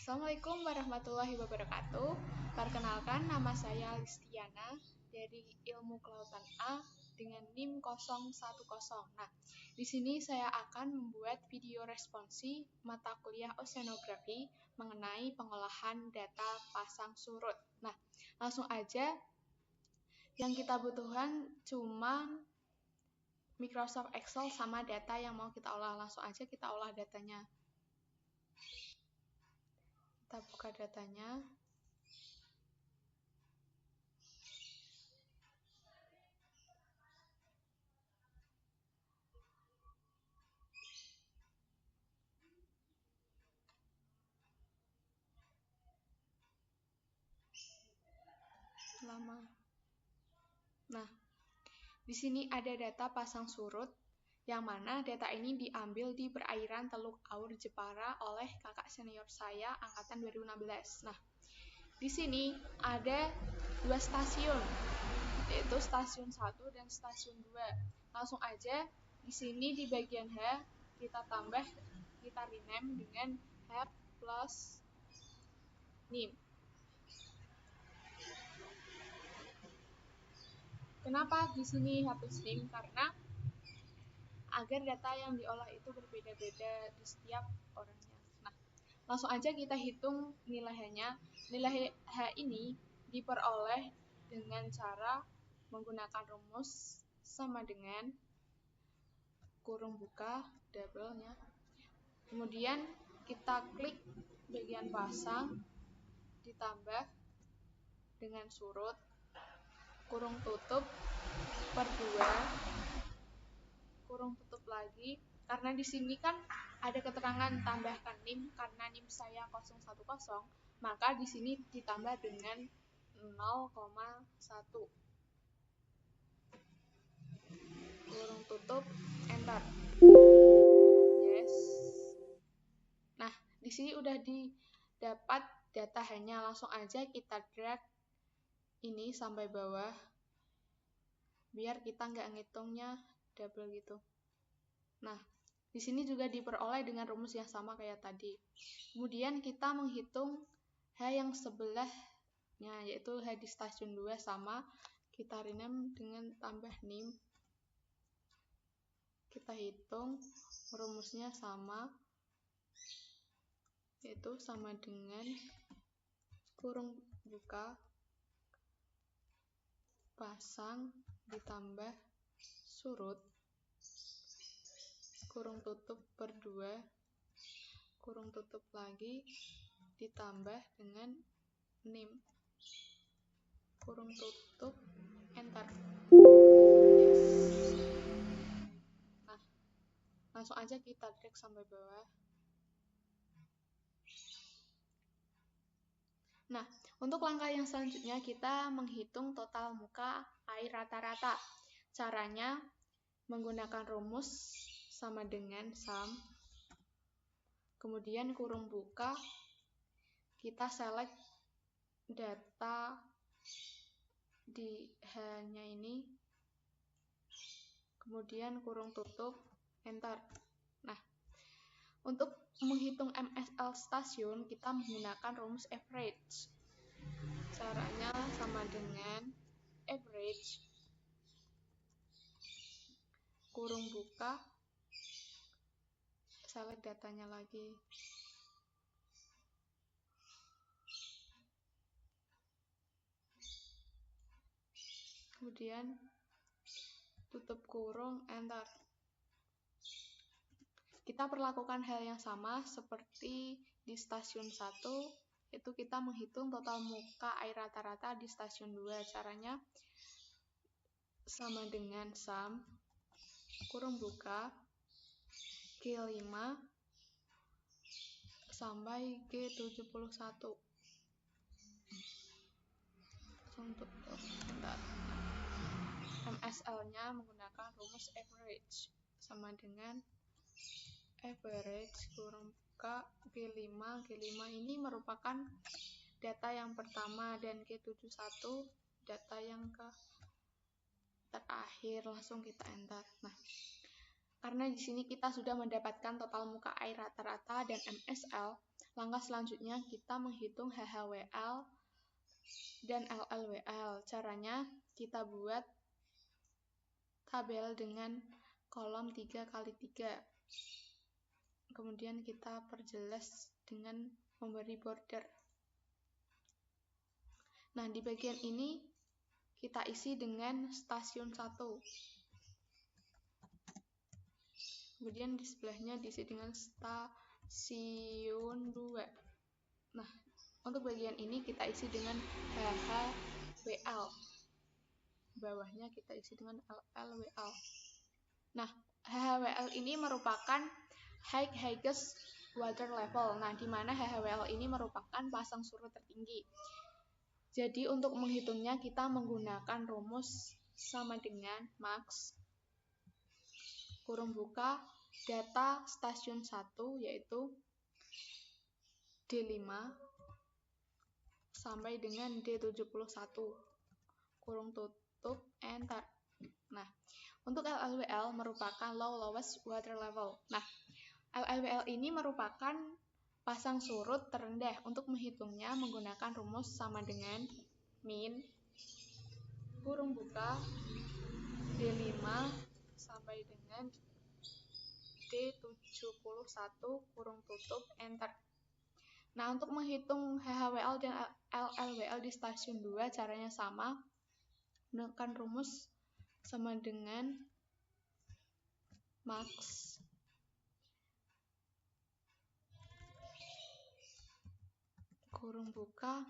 Assalamualaikum warahmatullahi wabarakatuh. Perkenalkan, nama saya Listiana dari Ilmu Kelautan A dengan NIM 010. Nah, di sini saya akan membuat video responsi mata kuliah Oceanografi mengenai pengolahan data pasang surut. Nah, langsung aja, yang kita butuhkan cuma Microsoft Excel sama data yang mau kita olah. Langsung aja kita olah datanya. Kita buka datanya. Nah, di sini ada data pasang surut, yang mana data ini diambil di perairan Teluk Aur Jepara oleh kakak senior saya angkatan 2016. Nah, di sini ada dua stasiun, yaitu stasiun 1 dan stasiun 2. Langsung aja, di sini di bagian H kita tambah, kita rename dengan H plus NIM. Kenapa di sini hapus NIM? Karena agar data yang diolah itu berbeda-beda di setiap orangnya. Nah, langsung aja kita hitung nilai H-nya. Nilai H ini diperoleh dengan cara menggunakan rumus sama dengan kurung buka double-nya. Kemudian kita klik bagian pasang, ditambah dengan surut, kurung tutup per 2, kurung tutup lagi. Karena di sini kan ada keterangan tambahkan NIM, karena NIM saya 010, maka di sini ditambah dengan 0,1. Kurung tutup, enter. Yes. Nah, di sini udah didapat data hanya, langsung aja kita drag ini sampai bawah, biar kita nggak ngitungnya double gitu. Nah, di sini juga diperoleh dengan rumus yang sama kayak tadi. Kemudian kita menghitung H yang sebelahnya, yaitu H di stasiun 2 sama, kita rename dengan tambah NIM. Kita hitung, rumusnya sama, yaitu sama dengan kurung buka pasang ditambah surut, kurung tutup per 2, kurung tutup lagi, ditambah dengan NIM, kurung tutup, enter. Nah, langsung aja kita drag sampai bawah. Nah, untuk langkah yang selanjutnya kita menghitung total muka air rata-rata. Caranya menggunakan rumus sama dengan sum, kemudian kurung buka, kita select data di H-nya ini, kemudian kurung tutup, enter. Nah, untuk menghitung MSL stasiun, kita menggunakan rumus average. Caranya sama dengan average, kurung buka, select datanya lagi. Kemudian tutup kurung, enter. Kita perlakukan hal yang sama seperti di stasiun 1, yaitu kita menghitung total muka air rata-rata di stasiun 2. Caranya sama dengan sum, kurung buka, G5 sampai G71. Untuk enter. MSL-nya menggunakan rumus average, sama dengan average kurung buka G5. G5 ini merupakan data yang pertama dan G71 data yang terakhir. Langsung kita enter. Nah, karena di sini kita sudah mendapatkan total muka air rata-rata dan MSL, Langkah selanjutnya kita menghitung HHWL dan LLWL. Caranya kita buat tabel dengan kolom 3x3. Kemudian kita perjelas dengan memberi border. Nah, di bagian ini kita isi dengan stasiun 1. Kemudian di sebelahnya diisi dengan stasiun 2. Nah, untuk bagian ini kita isi dengan HHWL. Bawahnya kita isi dengan LLWL. Nah, HHWL ini merupakan highest water level. Nah, di mana HHWL ini merupakan pasang surut tertinggi. Jadi, untuk menghitungnya kita menggunakan rumus sama dengan max kurung buka data stasiun 1 yaitu D5 sampai dengan D71 kurung tutup enter. Nah, untuk LLWL merupakan lowest water level. Nah, LLWL ini merupakan pasang surut terendah. Untuk menghitungnya menggunakan rumus sama dengan min kurung buka D5 sampai dengan D71 kurung tutup enter. Nah, untuk menghitung HHWL dan LLWL di stasiun 2 caranya sama. Gunakan rumus sama dengan max kurung buka,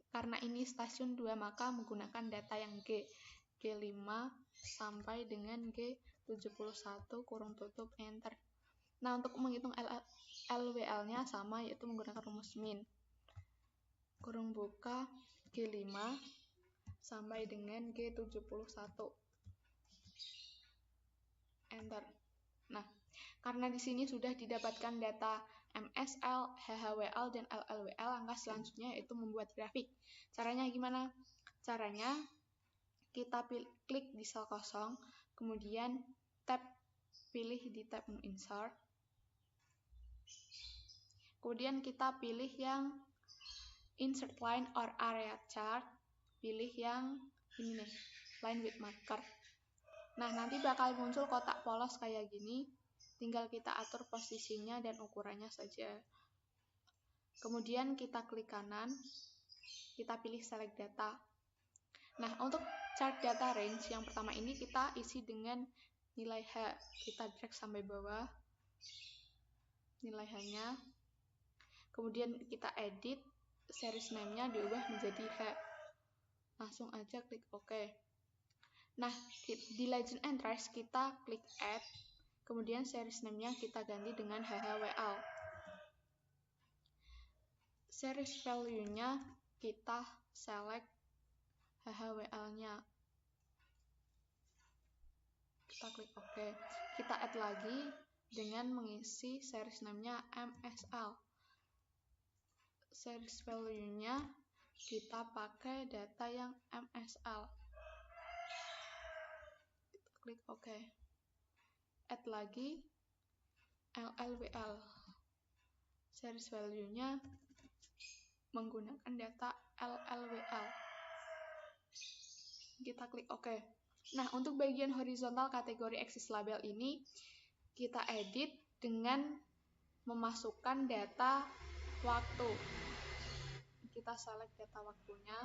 karena ini stasiun 2 maka menggunakan data yang G5 sampai dengan G71 kurung tutup enter. Nah, untuk menghitung LWL-nya sama, yaitu menggunakan rumus min kurung buka G5 sampai dengan G71 enter. Nah, karena di sini sudah didapatkan data MSL, HHWL, dan LLWL, langkah selanjutnya yaitu membuat grafik. Caranya gimana? Caranya kita klik di sel kosong, kemudian pilih di tab insert, kemudian kita pilih yang insert line or area chart, pilih yang ini nih, line with marker. Nah, nanti bakal muncul kotak polos kayak gini, tinggal kita atur posisinya dan ukurannya saja. Kemudian kita klik kanan, kita pilih select data. Nah, untuk chart data range yang pertama ini kita isi dengan nilai H. Kita drag sampai bawah nilai H-nya. Kemudian kita edit, series name-nya diubah menjadi H. Langsung aja klik OK. Nah, di Legend and Trace kita klik Add, kemudian series name-nya kita ganti dengan HHWL. Series value-nya kita select HHWL-nya. Kita klik OK. Kita add lagi dengan mengisi series name-nya MSL. Series value-nya kita pakai data yang MSL. Kita klik OK. Add lagi LLWL. Series value-nya menggunakan data LLWL. Kita klik OK. Nah, untuk bagian horizontal kategori axis label ini kita edit dengan memasukkan data waktu. Kita select data waktunya,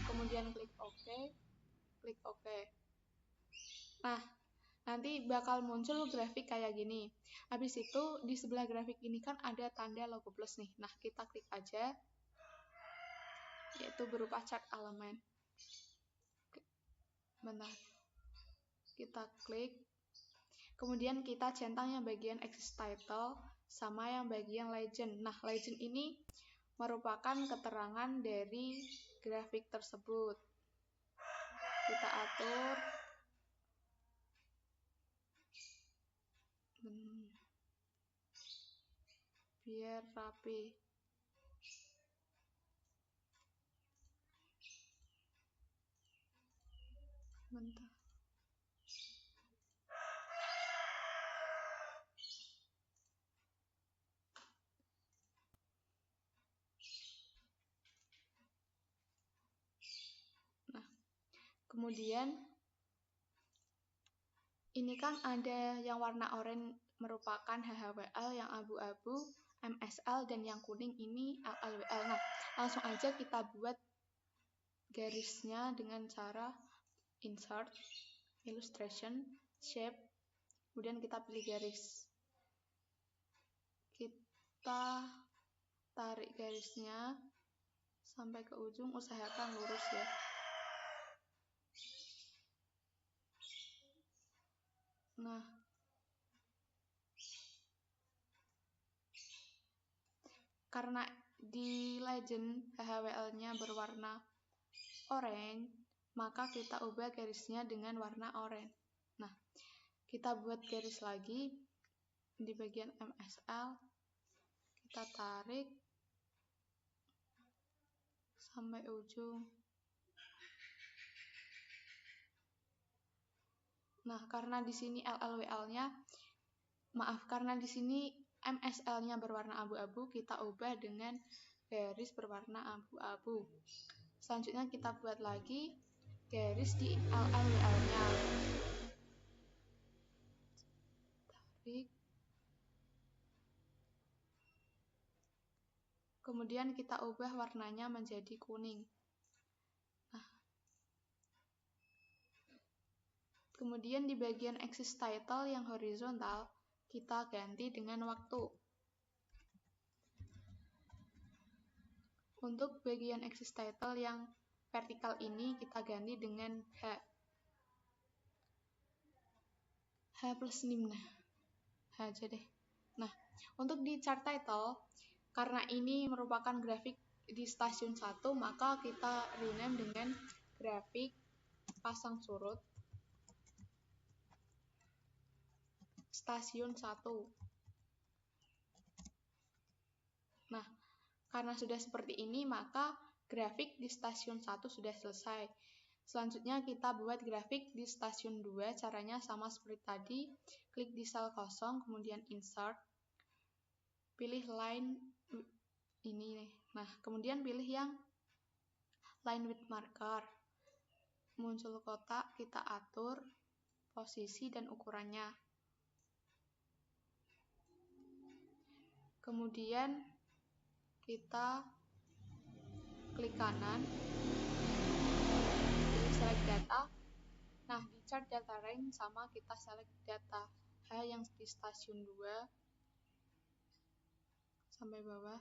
kemudian klik OK, klik OK. Nah, nanti bakal muncul grafik kayak gini. Habis itu di sebelah grafik ini kan ada tanda logo plus nih. Nah, kita klik aja, yaitu berupa chart element. Bentar. Kita klik. Kemudian kita centang yang bagian axis title sama yang bagian legend. Nah, legend ini merupakan keterangan dari grafik tersebut. Kita atur. Biar rapi. Bentar. Kemudian ini kan ada yang warna oranye merupakan HHWL, yang abu-abu MSL, dan yang kuning ini LLWL. Nah, langsung aja kita buat garisnya dengan cara insert, illustration, shape, kemudian kita pilih garis. Kita tarik garisnya sampai ke ujung, usahakan lurus ya. Nah, karena di legend HHWL-nya berwarna oranye, maka kita ubah garisnya dengan warna oranye. Nah, kita buat garis lagi di bagian MSL, kita tarik sampai ujung. Nah, karena di sini LLWL-nya, karena di sini MSL-nya berwarna abu-abu, kita ubah dengan garis berwarna abu-abu. Selanjutnya kita buat lagi garis di LLWL-nya. Tarik. Kemudian kita ubah warnanya menjadi kuning. Nah, kemudian di bagian axis title yang horizontal, kita ganti dengan waktu. Untuk bagian axis title yang vertikal ini kita ganti dengan H. H plus nimna. H aja deh. Nah, untuk di chart title, karena ini merupakan grafik di stasiun 1, maka kita rename dengan grafik pasang surut stasiun 1. Nah, karena sudah seperti ini, maka grafik di stasiun 1 sudah selesai. Selanjutnya kita buat grafik di stasiun 2, caranya sama seperti tadi. Klik di sel kosong, kemudian insert, pilih line ini nih. Nah, kemudian pilih yang line with marker. Muncul kotak, kita atur posisi dan ukurannya. Kemudian kita klik kanan, pilih select data. Nah, di chart data range sama kita select data H yang di stasiun 2 sampai bawah.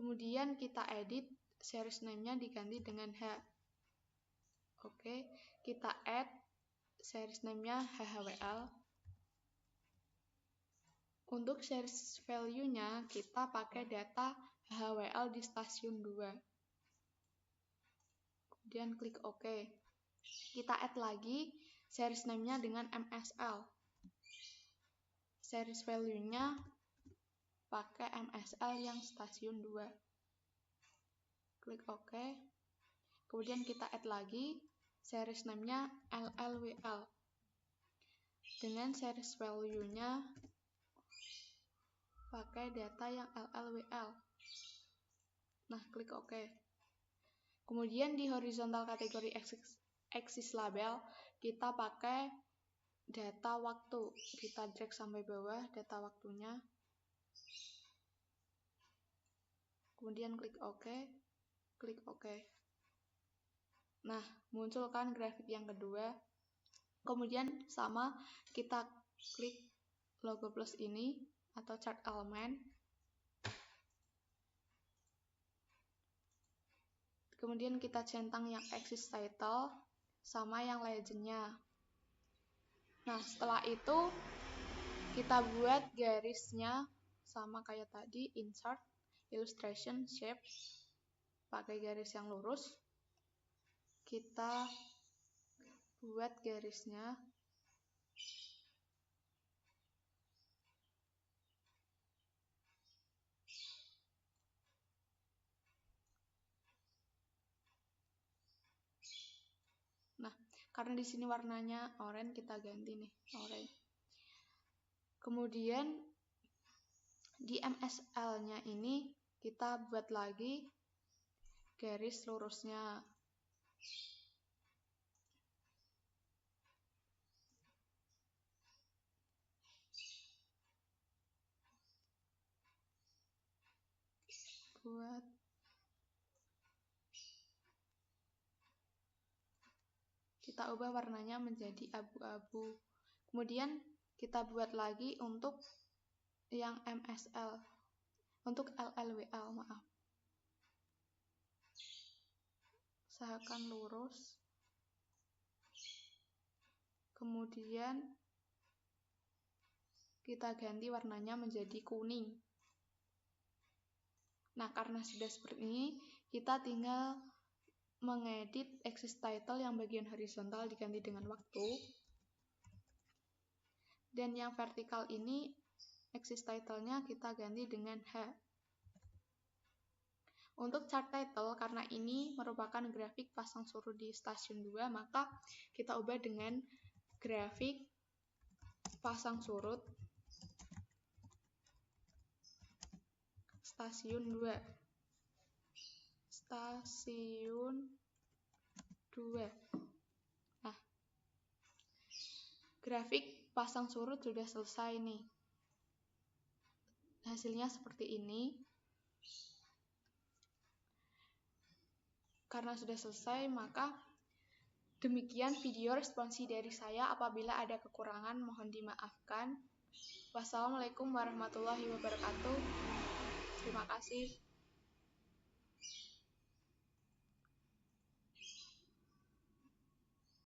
Kemudian kita edit, series name-nya diganti dengan H. Oke, kita add series name-nya HHWL. Untuk series value-nya kita pakai data HHWL di stasiun 2. Kemudian klik OK. Kita add lagi series name-nya dengan MSL. Series value-nya pakai MSL yang stasiun 2. Klik OK. Kemudian kita add lagi series name-nya LLWL. Dengan series value-nya pakai data yang LLWL. Nah, klik OK. Kemudian di horizontal kategori axis label, kita pakai data waktu. Kita drag sampai bawah data waktunya. Kemudian klik OK. Klik OK. Nah, muncul kan grafik yang kedua. Kemudian sama, kita klik logo plus ini atau chart element. Kemudian kita centang yang axis title sama yang legend-nya. Nah, setelah itu kita buat garisnya sama kayak tadi, insert, illustration, shape, pakai garis yang lurus. Kita buat garisnya. Nah, karena di sini warnanya oranye, kita ganti nih, oranye. Kemudian di MSL-nya ini kita buat lagi garis lurusnya. kita ubah warnanya menjadi abu-abu. Kemudian kita buat lagi untuk yang MSL, untuk LLWL, maaf. Usahakan lurus. Kemudian kita ganti warnanya menjadi kuning. Nah, karena sudah seperti ini, kita tinggal mengedit axis title yang bagian horizontal diganti dengan waktu. Dan yang vertikal ini, axis title-nya kita ganti dengan H. Untuk chart title, karena ini merupakan grafik pasang surut di stasiun 2, maka kita ubah dengan grafik pasang surut stasiun 2. Stasiun 2. Nah, grafik pasang surut sudah selesai nih. Hasilnya seperti ini. Karena sudah selesai, maka demikian video responsi dari saya. Apabila ada kekurangan, mohon dimaafkan. Wassalamualaikum warahmatullahi wabarakatuh. Terima kasih.